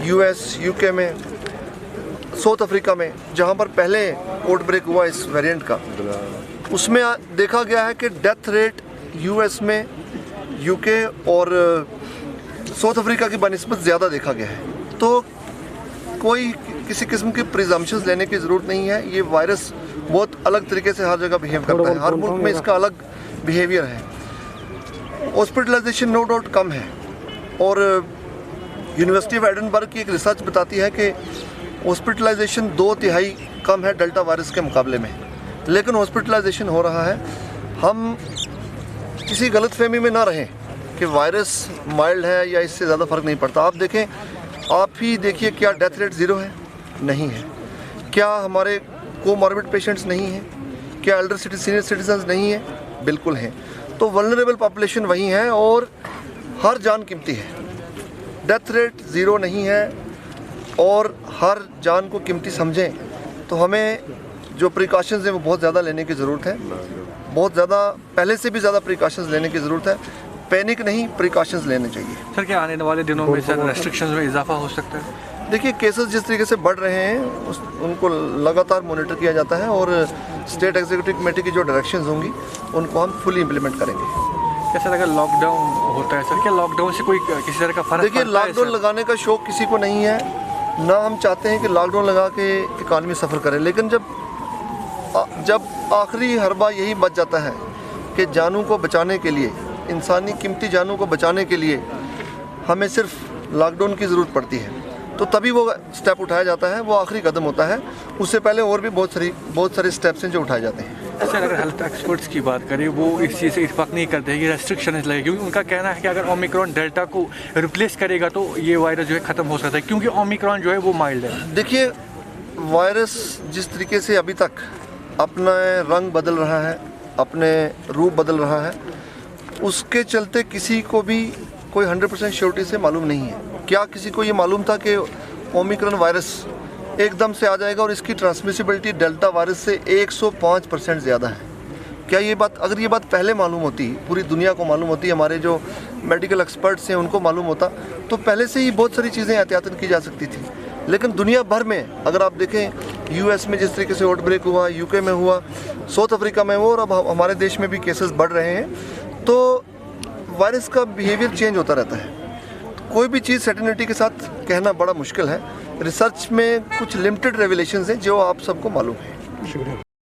US, UK में, south Africa में, जहाँ पर पहले आउटब्रेक हुआ इस वेरिएंट का, उसमें देखा गया है कि डेथ रेट यूएस में, यूके और साउथ अफ्रीका की बनिस्बत ज़्यादा देखा गया है। तो कोई किसी किस्म की प्रिजम्पशंस लेने की ज़रूरत नहीं है। ये वायरस बहुत अलग तरीके से हर जगह बिहेव करता है, हर मुल्क में इसका अलग बिहेवियर है। हॉस्पिटलाइजेशन नो डाउट कम है, और यूनिवर्सिटी ऑफ एडिनबर्ग की एक रिसर्च बताती है कि हॉस्पिटलाइजेशन 2/3 कम है डेल्टा वायरस के मुकाबले में, लेकिन हॉस्पिटलाइजेशन हो रहा है। हम किसी गलतफहमी में ना रहें कि वायरस माइल्ड है या इससे ज़्यादा फ़र्क नहीं पड़ता। आप देखें, आप ही देखिए, क्या डेथ रेट ज़ीरो है? नहीं है। क्या हमारे कोमॉर्बिड पेशेंट्स नहीं हैं? क्या एल्डर सीनियर सिटीजन्स नहीं हैं? बिल्कुल हैं। तो वल्नरेबल पॉपुलेशन वही है, और हर जान कीमती है। डेथ रेट ज़ीरो नहीं है, और हर जान को कीमती समझें। तो हमें जो प्रिकॉशंस हैं वो बहुत ज़्यादा लेने की ज़रूरत है, बहुत ज़्यादा, पहले से भी ज़्यादा प्रिकॉशंस लेने की ज़रूरत है। पैनिक नहीं, प्रिकॉशंस लेने चाहिए। सर, क्या आने वाले दिनों में सर रेस्ट्रिक्शंस में इजाफा हो सकता है? देखिए, केसेस जिस तरीके से बढ़ रहे हैं उनको लगातार मॉनिटर किया जाता है, और स्टेट एग्जीक्यूटिव कमेटी की जो डायरेक्शंस होंगी उनको हम फुली इम्प्लीमेंट करेंगे। क्या सर, अगर लॉकडाउन होता है सर, क्या लॉकडाउन से कोई किसी तरह का फर्क? देखिए, लॉकडाउन लगाने का शौक किसी को नहीं है, ना हम चाहते हैं कि लॉकडाउन लगा के इकानमी सफ़र करे, लेकिन जब आखिरी हरबा यही बच जाता है कि जानों को बचाने के लिए, इंसानी कीमती जानों को बचाने के लिए हमें सिर्फ लॉकडाउन की ज़रूरत पड़ती है, तो तभी वो स्टेप उठाया जाता है। वो आखिरी कदम होता है। उससे पहले और भी बहुत सारे स्टेप्स हैं जो उठाए जाते हैं। सर, अगर हेल्थ एक्सपर्ट्स की बात करें, वो इस चीज़ से इत्तेफाक नहीं करते हैं कि रेस्ट्रिक्शन लगे, क्योंकि उनका कहना है कि अगर ओमिक्रॉन डेल्टा को रिप्लेस करेगा तो ये वायरस जो है ख़त्म हो सकता है, क्योंकि ओमिक्रॉन जो है वो माइल्ड है। देखिए, वायरस जिस तरीके से अभी तक अपना रंग बदल रहा है, अपने रूप बदल रहा है, उसके चलते किसी को भी कोई 100% श्योरिटी से मालूम नहीं है। क्या किसी को ये मालूम था कि ओमिक्रॉन वायरस एकदम से आ जाएगा और इसकी ट्रांसमिसिबिलिटी डेल्टा वायरस से 105% ज़्यादा है? क्या ये बात, अगर ये बात पहले मालूम होती, पूरी दुनिया को मालूम होती, हमारे जो मेडिकल एक्सपर्ट्स हैं उनको मालूम होता, तो पहले से ही बहुत सारी चीज़ें एहतियातन की जा सकती थी। लेकिन दुनिया भर में अगर आप देखें, यूएस में जिस तरीके से आउटब्रेक हुआ, यूके में हुआ, साउथ अफ्रीका में हुआ, और अब हमारे देश में भी केसेस बढ़ रहे हैं, तो वायरस का बिहेवियर चेंज होता रहता है। कोई भी चीज़ सर्टेनिटी के साथ कहना बड़ा मुश्किल है। रिसर्च में कुछ लिमिटेड रेवलेशंस हैं जो आप सबको मालूम है। शुक्रिया।